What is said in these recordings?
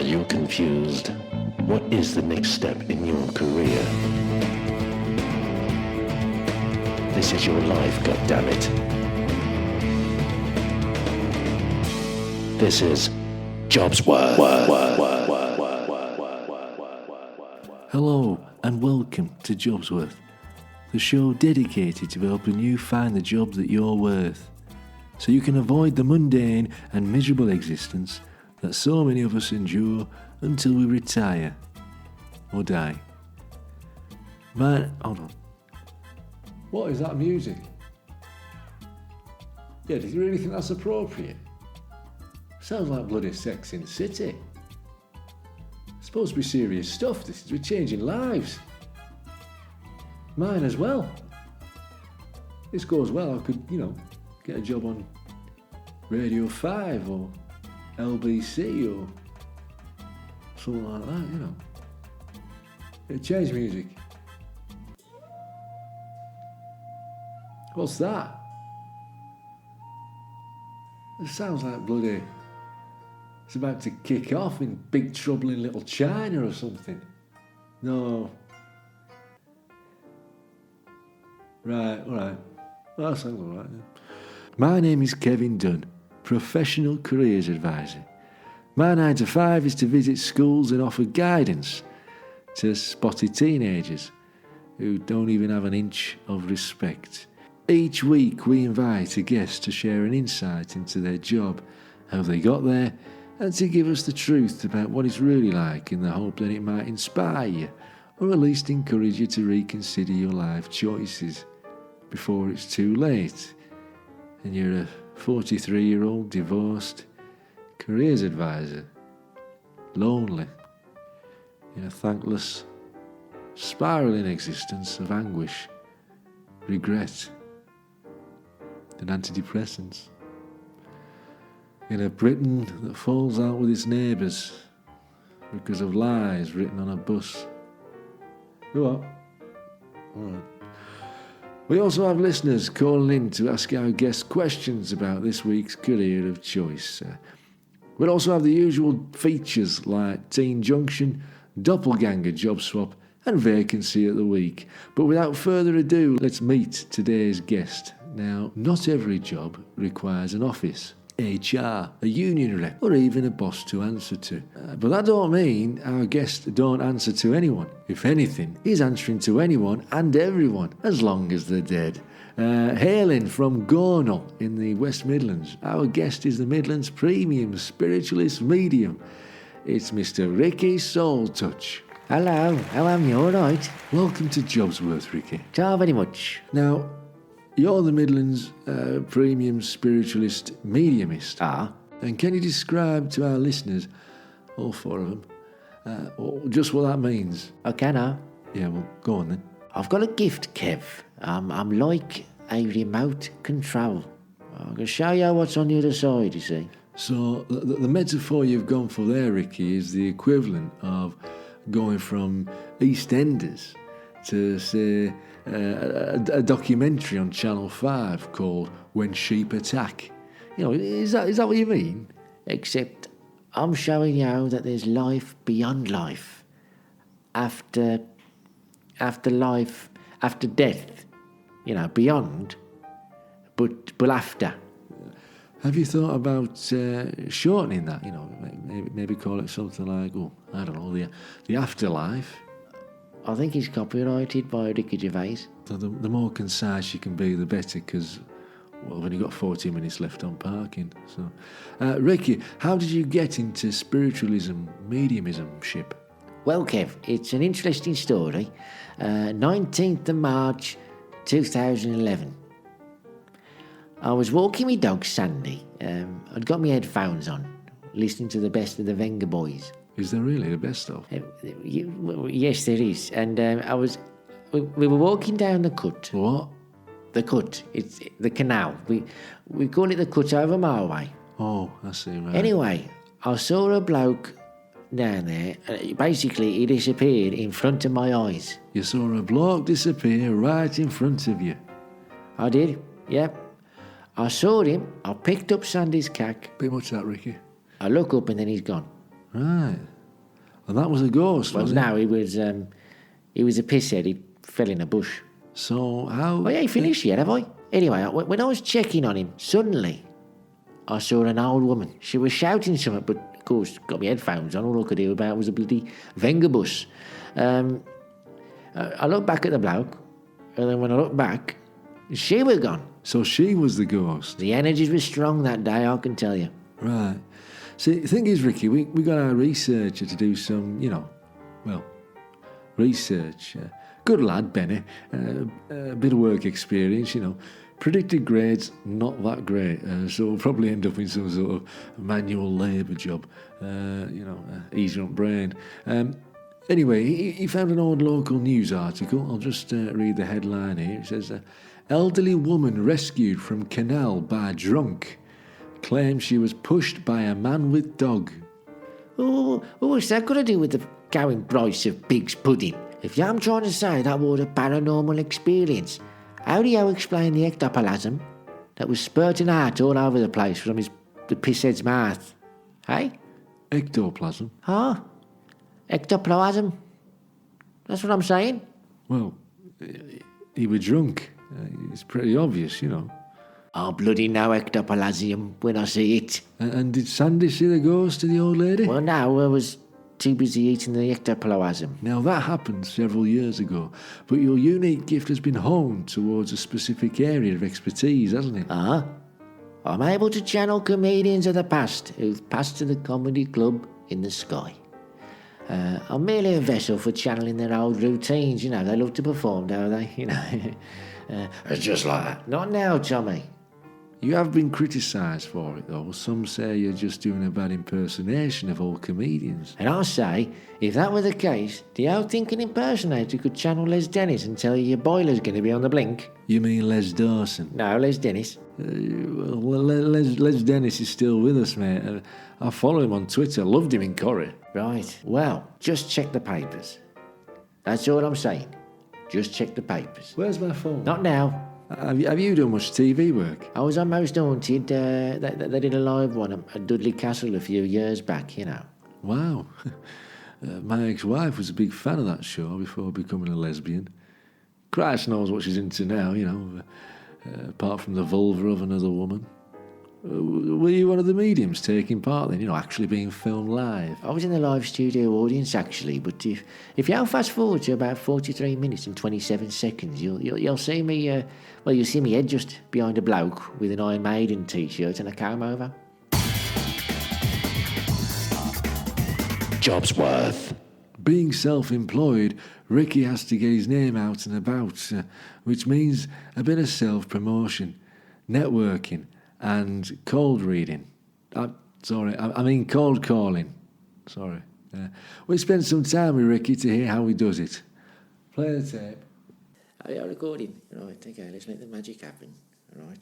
you confused? What is the next step in your career? This is your life, goddammit. This is Jobsworth. Hello and welcome to Jobsworth, the show dedicated to helping you find the job that you're worth, so you can avoid the mundane and miserable existence that so many of us endure until we retire or die. Man, hold on. What is that music? Yeah, do you really think that's appropriate? Sounds like bloody Sex in the City. It's supposed to be serious stuff. This is, we're changing lives. Mine as well. This goes well, I could, get a job on Radio 5 or LBC or something like that, Change music. What's that? It sounds like bloody... It's about to kick off in Big Trouble in Little China or something. No. Right, all right. Well, that sounds all right. Yeah. My name is Kevin Dunn, Professional Careers Advisor. My 9 to 5 is to visit schools and offer guidance to spotty teenagers who don't even have an inch of respect. Each week we invite a guest to share an insight into their job, how they got there, and to give us the truth about what it's really like, in the hope that it might inspire you, or at least encourage you to reconsider your life choices before it's too late and you're a 43-year-old divorced careers advisor, lonely, in a thankless, spiralling existence of anguish, regret, and antidepressants. In a Britain that falls out with its neighbours because of lies written on a bus. Go on. All right. We also have listeners calling in to ask our guests questions about this week's career of choice. We'll also have the usual features like Teen Junction, Doppleganger Job-swap and Vacancy at the week. But without further ado, let's meet today's guest. Now, not every job requires an office, HR, a union rep, or even a boss to answer to. But that don't mean our guest don't answer to anyone. If anything, he's answering to anyone and everyone, as long as they're dead. Hailing from Gornal in the West Midlands, our guest is the Midland's premium spiritualist medium. It's Mr. Ricky Soultouch. Hello, how am you? All right? Welcome to Jobsworth, Ricky. Thank very much. Now, you're the Midland's premium spiritualist mediumist. Ah. And can you describe to our listeners, all 4 of them, just what that means? I can, huh? Yeah, well, go on then. I've got a gift, Kev. I'm like a remote control. I can show you what's on the other side, you see. So the metaphor you've gone for there, Ricky, is the equivalent of going from EastEnders to, say, a documentary on Channel 5 called When Sheep Attack. Is that what you mean? Except I'm showing you that there's life beyond life. After life, after death. Beyond, but after. Have you thought about shortening that? Maybe call it something like, the afterlife. I think it's copyrighted by Ricky Gervais. So the more concise you can be, the better, because we've only got 40 minutes left on parking. So, Ricky, how did you get into spiritualism, mediumismship? Well, Kev, it's an interesting story. 19th of March 2011. I was walking my dog Sandy. I'd got my headphones on, listening to the best of the Venga Boys. Is there really the best of? Yes, there is. And we were walking down the cut. What? The cut. It's the canal. We call it the cut over my way. Oh, I see. Right. Anyway, I saw a bloke down there. Basically, he disappeared in front of my eyes. You saw a bloke disappear right in front of you? I did, yep. I saw him. I picked up Sandy's cack. Bit much that, Ricky. I look up and then he's gone. Right. And that was a ghost, Well, was it? no, he was a pisshead. He fell in a bush. So how... Oh, yeah, finished yet, have I? Anyway, when I was checking on him, suddenly I saw an old woman. She was shouting something, but of course, got my headphones on. All I could hear about was a bloody Wenger bus. I looked back at the bloke, and then when I looked back, she was gone. So she was the ghost. The energies were strong that day, I can tell you. Right. See, the thing is, Ricky, we got our researcher to do some, research. Good lad, Benny. A bit of work experience, Predicted grades, not that great. So we'll probably end up in some sort of manual labour job, easier on brain. Anyway, he found an old local news article. I'll just read the headline here. It says, elderly woman rescued from canal by drunk. Claims she was pushed by a man with dog. Oh, what's that got to do with the going price of pig's pudding? If I'm trying to say that was a paranormal experience, how do you explain the ectoplasm that was spurting out all over the place from the pisshead's mouth? Hey? Ectoplasm? Huh? Ectoplasm? That's what I'm saying. Well, he was drunk. It's pretty obvious, I'll bloody know ectoplasm when I see it. And did Sandy see the ghost of the old lady? Well, no, I was too busy eating the ectoplasm. Now, that happened several years ago, but your unique gift has been honed towards a specific area of expertise, hasn't it? I'm able to channel comedians of the past who've passed to the comedy club in the sky. I'm merely a vessel for channeling their old routines, they love to perform, don't they? It's just like that. Not now, Tommy. You have been criticised for it, though. Some say you're just doing a bad impersonation of all comedians. And I say, if that were the case, do you think an impersonator could channel Les Dennis and tell you your boiler's going to be on the blink? You mean Les Dawson? No, Les Dennis. Les Dennis is still with us, mate. I follow him on Twitter. Loved him in Corrie. Right. Well, just check the papers. That's all I'm saying. Just check the papers. Where's my phone? Not now. Have you done much TV work? I was on Most Haunted. They did a live one at Dudley Castle a few years back, Wow. My ex-wife was a big fan of that show before becoming a lesbian. Christ knows what she's into now, apart from the vulva of another woman. Were you one of the mediums taking part then, actually being filmed live? I was in the live studio audience, actually, but if you fast forward to about 43 minutes and 27 seconds, you'll see me, you'll see me head just behind a bloke with an Iron Maiden t-shirt and a comb over. Jobsworth. Being self-employed, Ricky has to get his name out and about, which means a bit of self-promotion, networking, and cold reading. I mean cold calling. Sorry. We spent some time with Ricky to hear how he does it. Play the tape. Are you recording? Right, okay, let's make the magic happen. All right.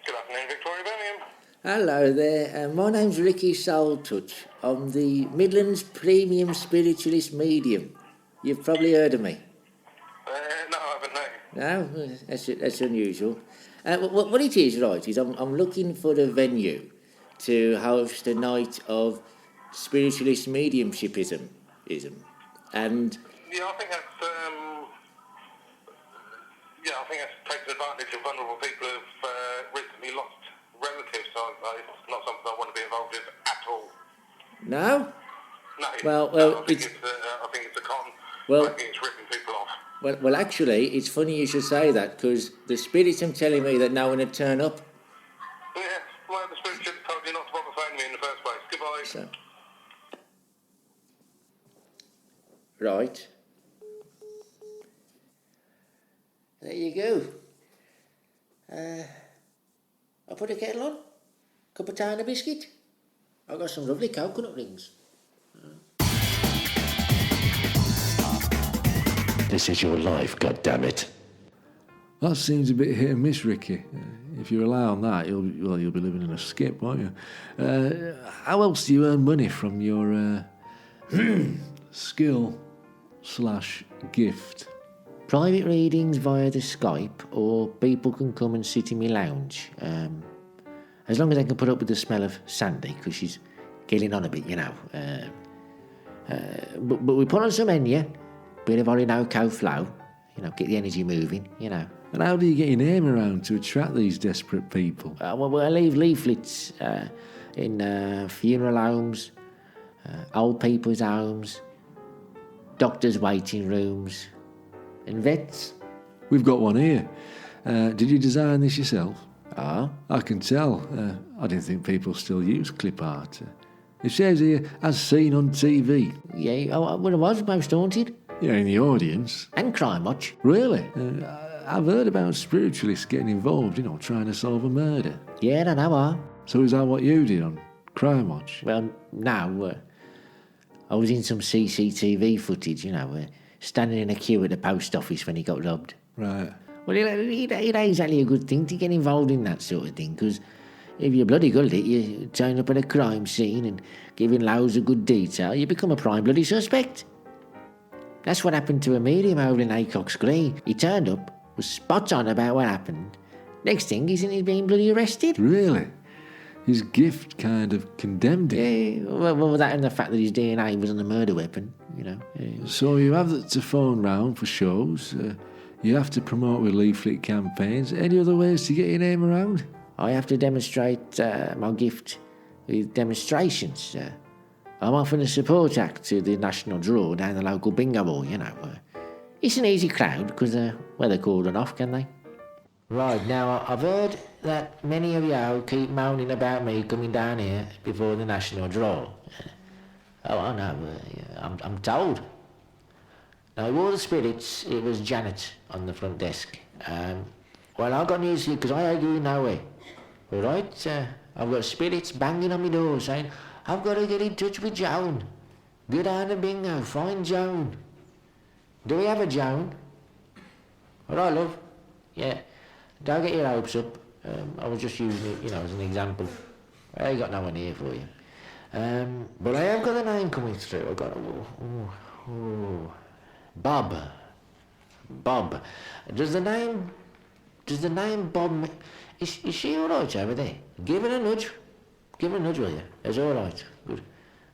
Good afternoon, Victoria Birmingham. Hello there, my name's Ricky Soultouch. I'm the Midland's premium spiritualist medium. You've probably heard of me. No, I haven't, no. No? That's unusual. What it is, right, is I'm looking for a venue to host a night of spiritualist mediumshipism. And... Yeah, I think that's taking advantage of vulnerable people who've recently lost relatives, so it's not something I want to be involved in at all. No? No. Well, I think it's a con. Well, I think it's ripping people off. Well, actually, it's funny you should say that, because the spirits are telling me that no one would turn up. Yeah, well, the spirit should have told you not to bother phoning me in the first place. Goodbye. So. Right. There you go. I'll put a kettle on, cup of tea and a biscuit. I've got some lovely coconut rings. This is your life, goddammit. That seems a bit hit and miss, Ricky. If you rely on that, you'll be living in a skip, won't you? How else do you earn money from your Skill/gift. Private readings via the Skype, or people can come and sit in my lounge. As long as they can put up with the smell of Sandy, because she's getting on a bit, you know. But we put on some Enya, bit of Orinoco flow, you know, get the energy moving, you know. And how do you get your name around to attract these desperate people? Well, I leave leaflets in funeral homes, old people's homes, doctors' waiting rooms, and vets. We've got one here. Did you design this yourself? Ah? I can tell. I didn't think people still use clip art. It says here, as seen on TV. Yeah, well, it was most haunted. You're in the audience. And crime watch. Really? I've heard about spiritualists getting involved, you know, trying to solve a murder. Yeah, I know. So is that what you did on Crime Watch? Well, no. I was in some CCTV footage, you know, standing in a queue at the post office when he got robbed. Right. Well, it ain't exactly a good thing to get involved in that sort of thing, because if you're bloody good at it, you turn up at a crime scene and giving loads of good detail, you become a prime bloody suspect. That's what happened to a medium over in Acock's Green. He turned up, was spot on about what happened. Next thing, he's being bloody arrested. Really? His gift kind of condemned him. Yeah, well, that and the fact that his DNA was on a murder weapon, you know. Yeah. So you have to phone round for shows. You have to promote with leaflet campaigns. Any other ways to get your name around? I have to demonstrate my gift with demonstrations. I'm often a support act to the national draw down the local bingo hall, you know. It's an easy crowd because, well, they're called off, can they? Right, now, I've heard that many of you keep moaning about me coming down here before the national draw. Oh, I know, I'm told. Now, of all the spirits, it was Janet on the front desk. Well, I've got news for you because I ain't going nowhere. All right? I've got spirits banging on my door saying, I've got to get in touch with Joan. Go down to bingo, find Joan. Do we have a Joan? All right, love. Yeah. Don't get your hopes up. I was just using it, you know, as an example. I ain't got no one here for you. But I have got the name coming through. I've got Bob. Bob. Does the name Bob... Is she all right over there? Give her a nudge. Give her a nudge, will you? It's all right. Good.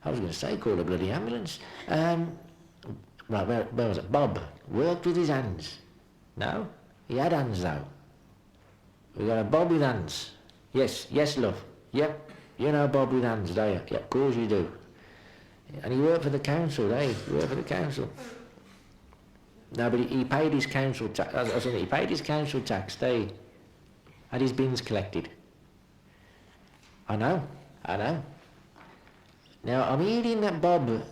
I was going to say, call a bloody ambulance. Right, where was it? Bob worked with his hands. No? He had hands, though. We got a Bob with hands. Yes, love. Yep. You know Bob with hands, don't you? Yep, of course you do. And he worked for the council, eh? He worked for the council. No, but he paid his council tax. He paid his council tax, they had his bins collected. I know. Now, I'm hearing that Bob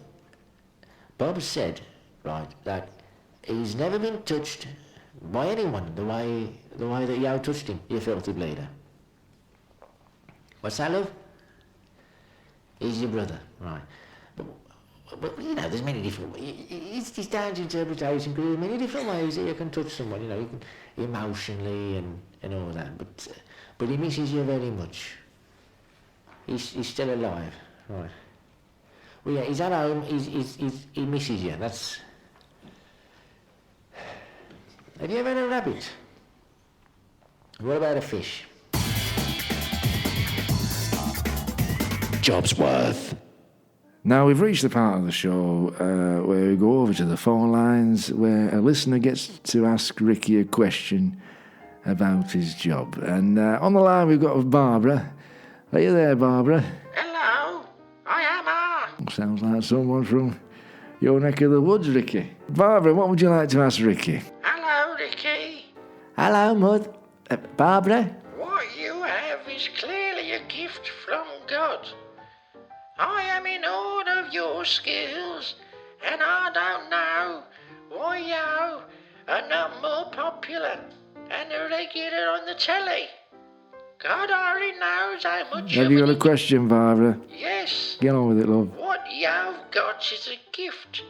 said, right, that he's never been touched by anyone the way that you touched him, you filthy bleeder. What's that, love? He's your brother, right. But you know, there's many different ways. It's down to interpretation, because there's many different ways that you can touch someone, you know, you can emotionally and all that, but he misses you very much. He's still alive, right. Well, yeah, he's at home, he misses you, that's... Have you ever had a rabbit? What about a fish? Jobsworth. Now we've reached the part of the show where we go over to the phone lines, where a listener gets to ask Ricky a question about his job. And on the line we've got Barbara. Are you there, Barbara? Hello, I am. Sounds like someone from your neck of the woods, Ricky. Barbara, what would you like to ask Ricky? Hello, Ricky. Hello, Mud. Barbara? What you have is clearly a gift from God. I am in awe of your skills, and I don't know why you are not more popular and a regular on the telly. God only knows how much Have you got a question, Barbara? Yes. Get on with it, love. What you've got is a gift.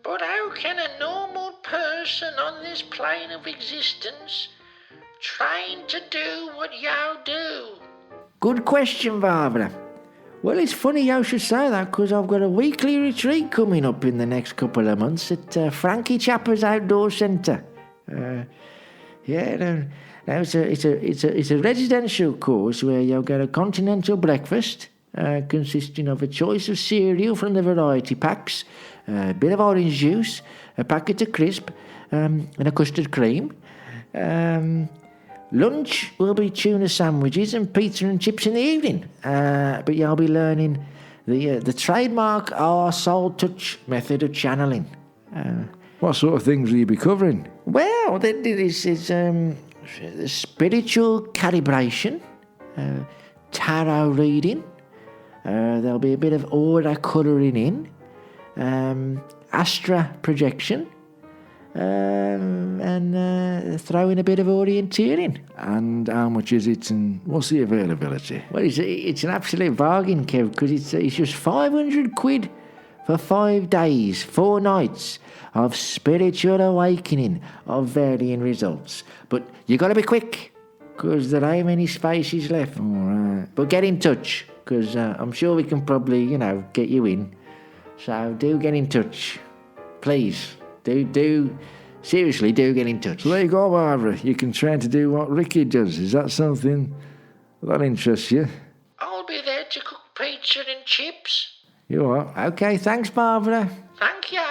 But how can a normal person on this plane of existence train to do what you do? Good question, Barbara. Well, it's funny you should say that, because I've got a weekly retreat coming up in the next couple of months at Frankie Chapper's Outdoor Centre. Now it's a residential course where you'll get a continental breakfast consisting of a choice of cereal from the variety packs, a bit of orange juice, a packet of crisp, and a custard cream. Lunch will be tuna sandwiches and pizza and chips in the evening, but you'll be learning the trademark our Soultouch method of channeling. What sort of things will you be covering? Well, this is spiritual calibration, tarot reading. There'll be a bit of aura colouring in, astral projection, and throw in a bit of orienteering. And how much is it, and what's the availability? Well, it's an absolute bargain, Kev, because it's just 500 quid for 5 days, 4 nights of spiritual awakening of varying results. But you got to be quick, because there ain't many spaces left. All right. But get in touch, because I'm sure we can probably, get you in. So do get in touch. Please, seriously, do get in touch. So there you go, Barbara. You can try to do what Ricky does. Is that something that interests you? I'll be there to cook pizza and chips. You are? Okay, thanks, Barbara. Thank you.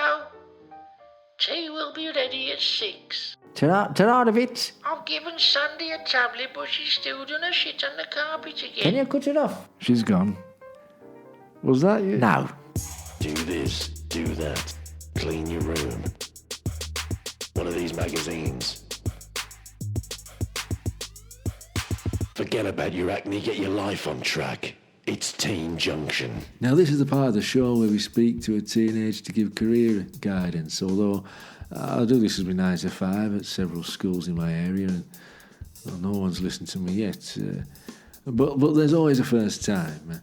Tea will be ready at 6. Ta-ra of it. I've given Sandy a tablet, but she's still doing a shit on the carpet again. Can you cut it off? She's gone. Was that you? No. Do this, do that. Clean your room. One of these magazines. Forget about your acne, get your life on track. It's Teen Junction. Now, this is the part of the show where we speak to a teenager to give career guidance, although I do this as my 9 to 5 at several schools in my area, and no one's listened to me yet. But there's always a first time.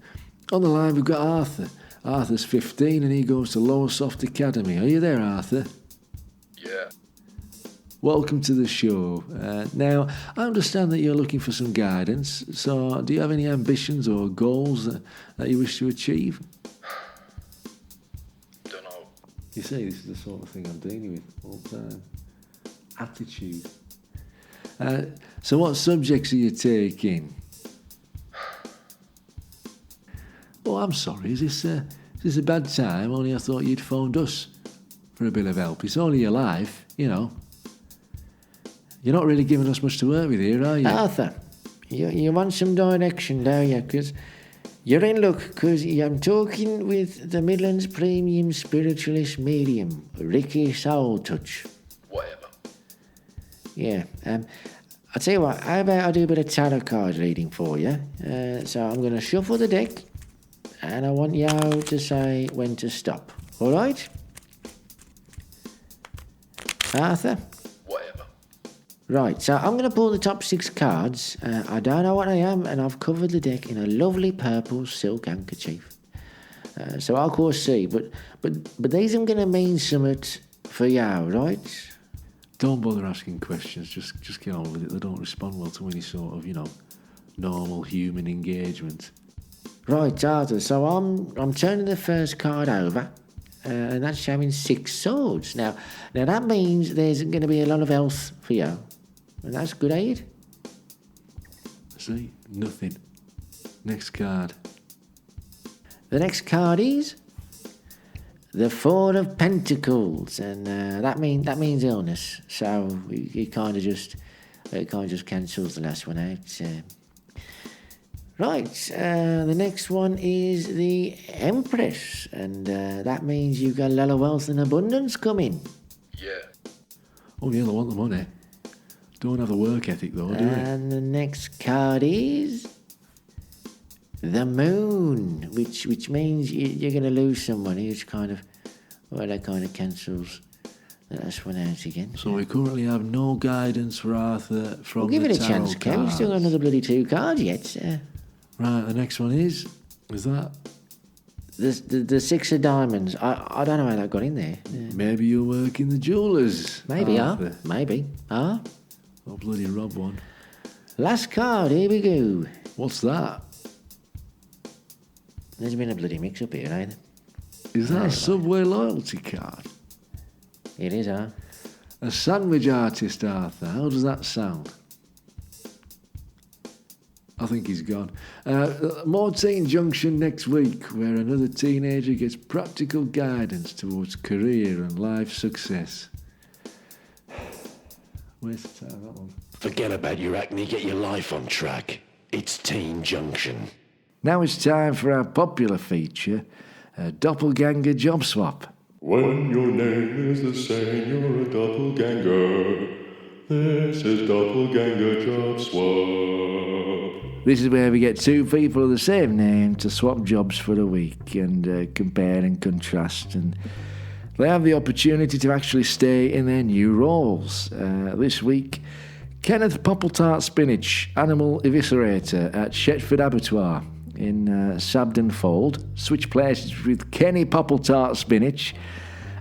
On the line, we've got Arthur. Arthur's 15 and he goes to Lowestoft Academy. Are you there, Arthur? Yeah. Welcome to the show. Now, I understand that you're looking for some guidance, so do you have any ambitions or goals that you wish to achieve? Don't know. You see, this is the sort of thing I'm dealing with all the time. Attitude. So what subjects are you taking? Oh, I'm sorry, is this a bad time? Only I thought you'd phoned us for a bit of help. It's only your life, You're not really giving us much to work with here, are you? Arthur, you want some direction, don't you? Because you're in luck, because I'm talking with the Midland's premium spiritualist medium, Ricky Soultouch. Whatever. Yeah, I'll tell you what, how about I do a bit of tarot card reading for you? So I'm going to shuffle the deck, and I want you to say when to stop. All right? Arthur? Whatever. Right, so I'm going to pull the top 6 cards. I don't know what I am, and I've covered the deck in a lovely purple silk handkerchief. So I'll call C, but these are going to mean something for you, right? Don't bother asking questions, just get on with it. They don't respond well to any sort of, normal human engagement. Right, Arthur, so I'm turning the first card over, and that's showing 6 swords. Now that means there's going to be a lot of health for you, and that's good aid. See? Nothing. Next card. The next card is the 4 of Pentacles, and that means illness. So it kind of just cancels the last one out. Right, the next one is the Empress, and that means you've got a lot of wealth and abundance coming. Yeah. Oh yeah, they want the money. Don't have the work ethic though, do they? And the next card is the Moon, which means you're going to lose some money, which that kind of cancels the last one out again. So we currently have no guidance for Arthur from We'll give the it a chance, tarot Kev. We've still got cards. another bloody 2 cards yet. Right, the next one is that? The 6 of Diamonds. I don't know how that got in there. Maybe you work in the jewellers. Maybe, Arthur. Maybe. Oh, bloody rob one. Last card, here we go. What's that? There's been a bloody mix-up here, ain't there? Is that a Subway loyalty card? It is, huh? A sandwich artist, Arthur. How does that sound? I think he's gone. More Teen Junction next week, where another teenager gets practical guidance towards career and life success. Waste of time, that one. Forget about your acne, get your life on track. It's Teen Junction. Now it's time for our popular feature, Doppleganger Job-swap. When your name is the same, you're a doppelganger. This is Doppleganger Job-swap. This is where we get two people of the same name to swap jobs for a week and compare and contrast, and they have the opportunity to actually stay in their new roles. This week, Kenneth Poppletart Spinach, animal eviscerator at Shetford Abattoir in Sabden Fold, switch places with Kenny Poppletart Spinach,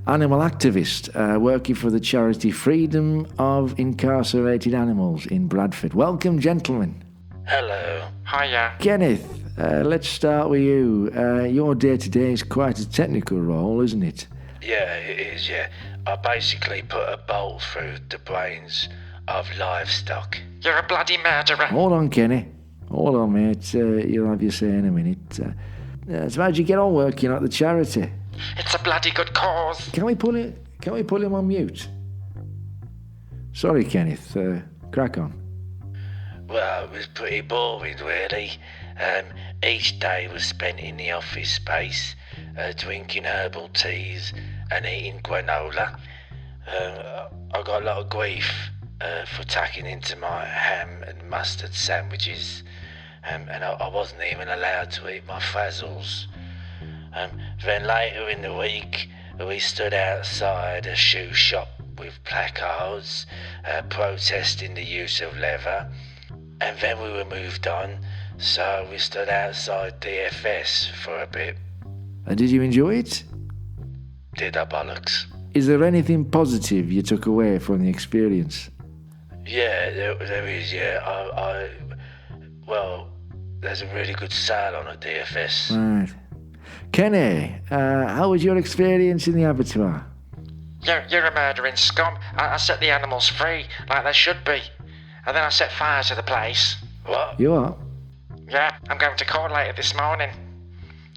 animal activist working for the charity Freedom of Incarcerated Animals in Bradford. Welcome, gentlemen. Hello. Hiya. Kenneth, let's start with you. Your day-to-day is quite a technical role, isn't it? Yeah, it is, yeah. I basically put a bolt through the brains of livestock. You're a bloody murderer. Hold on, Kenny. Hold on, mate. You'll have your say in a minute. So how'd you get on working at the charity? It's a bloody good cause. Can we put him on mute? Sorry, Kenneth. Crack on. Well, it was pretty boring, really. Each day was spent in the office space, drinking herbal teas and eating granola. I got a lot of grief for tacking into my ham and mustard sandwiches, and I wasn't even allowed to eat my frazzles. Then later in the week, we stood outside a shoe shop with placards protesting the use of leather, and then we were moved on, so we stood outside DFS for a bit. And did you enjoy it? Did I, bollocks? Is there anything positive you took away from the experience? Yeah, there is, yeah. Well, there's a really good sale on at DFS. Right. Kenny, how was your experience in the abattoir? You're a murdering scum. I set the animals free, like they should be. And then I set fire to the place. What? You are? Yeah, I'm going to court later this morning.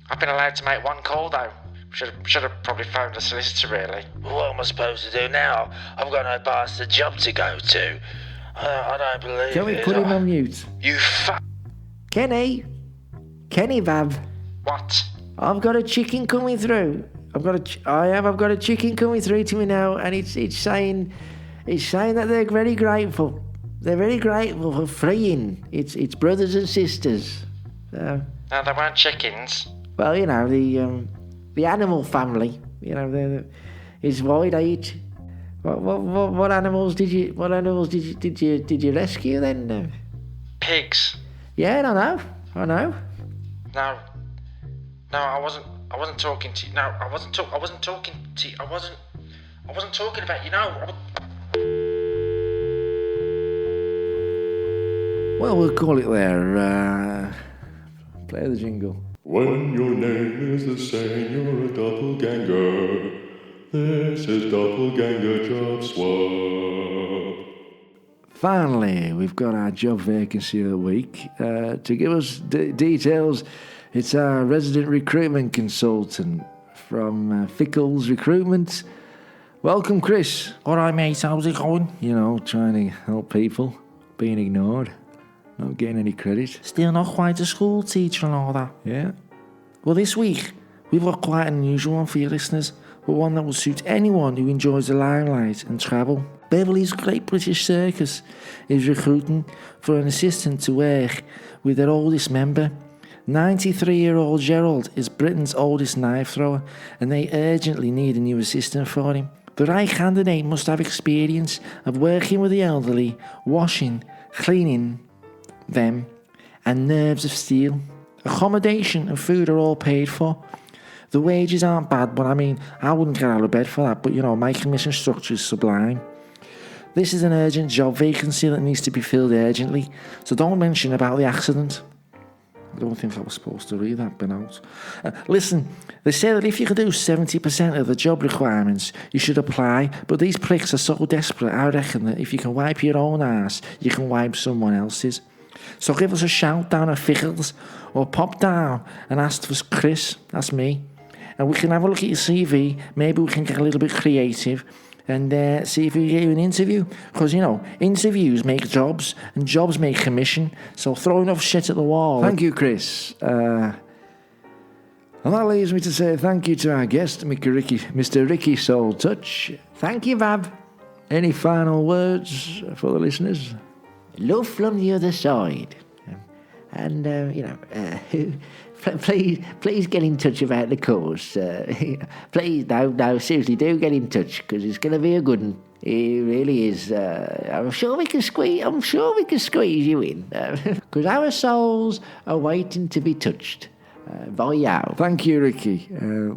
I've been allowed to make one call, though. Should have probably phoned a solicitor, really. What am I supposed to do now? I've got no bastard job to go to. I don't believe it. Can we put him on mute? You Kenny? Kenny, Vav. What? I've got a chicken coming through. I've got a chicken coming through to me now, and it's saying that they're very grateful. They're very grateful for freeing its brothers and sisters. No, they weren't chickens. Well, you know, the animal family. You know, it's wide eight. What animals did you rescue then? Pigs. Yeah, I know. No, I wasn't talking to you. No, I wasn't talking to you. I wasn't talking about you. No. Well, we'll call it there. Play the jingle. When your name is the same, you're a doppelganger. This is Doppleganger Job-swap. Finally, we've got our job vacancy of the week. To give us details, it's our resident recruitment consultant from Fickles Recruitment. Welcome, Chris. All right, mate, how's it going? You know, trying to help people, being ignored, not getting any credit. Still not quite a school teacher and all that. Yeah. Well, this week, we've got quite an unusual one for your listeners, but one that will suit anyone who enjoys the limelight and travel. Beverly's Great British Circus is recruiting for an assistant to work with their oldest member. 93-year-old Gerald is Britain's oldest knife thrower, and they urgently need a new assistant for him. The right candidate must have experience of working with the elderly, washing, cleaning them, and nerves of steel. Accommodation and food are all paid for. The wages aren't bad, but I mean, I wouldn't get out of bed for that, but you know, my commission structure is sublime. This is an urgent job vacancy that needs to be filled urgently, so don't mention about the accident. I don't think I was supposed to read that bit out. Listen, they say that if you can do 70% of the job requirements, you should apply, but these pricks are so desperate, I reckon that if you can wipe your own ass, you can wipe someone else's. So give us a shout down at Fickles, or pop down and ask for Chris, that's me, and we can have a look at your CV, maybe we can get a little bit creative, and see if we can get you an interview. Because, you know, interviews make jobs, and jobs make commission. So throw enough shit at the wall. Thank you, Chris. And that leaves me to say thank you to our guest, Mr. Ricky Soultouch. Thank you, Bob. Any final words for the listeners? Love from the other side. And, please get in touch about the course. Please, no, seriously, do get in touch, because it's going to be a good one. It really is. I'm sure we can squeeze you in, because our souls are waiting to be touched by you. Thank you, Ricky.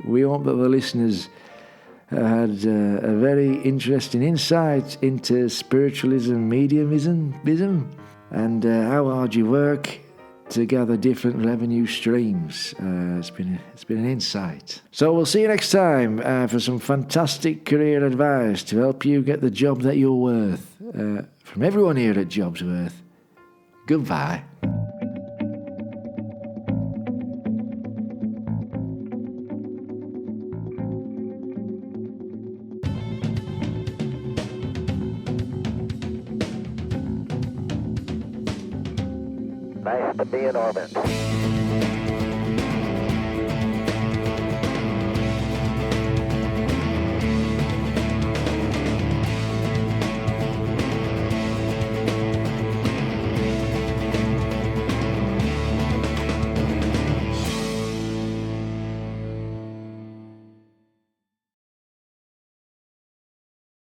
We hope that the listeners had a very interesting insight into spiritualism, mediumism, and how hard you work to gather different revenue streams. It's been an insight. So we'll see you next time for some fantastic career advice to help you get the job that you're worth. From everyone here at Jobsworth, goodbye. Nice to be in orbit.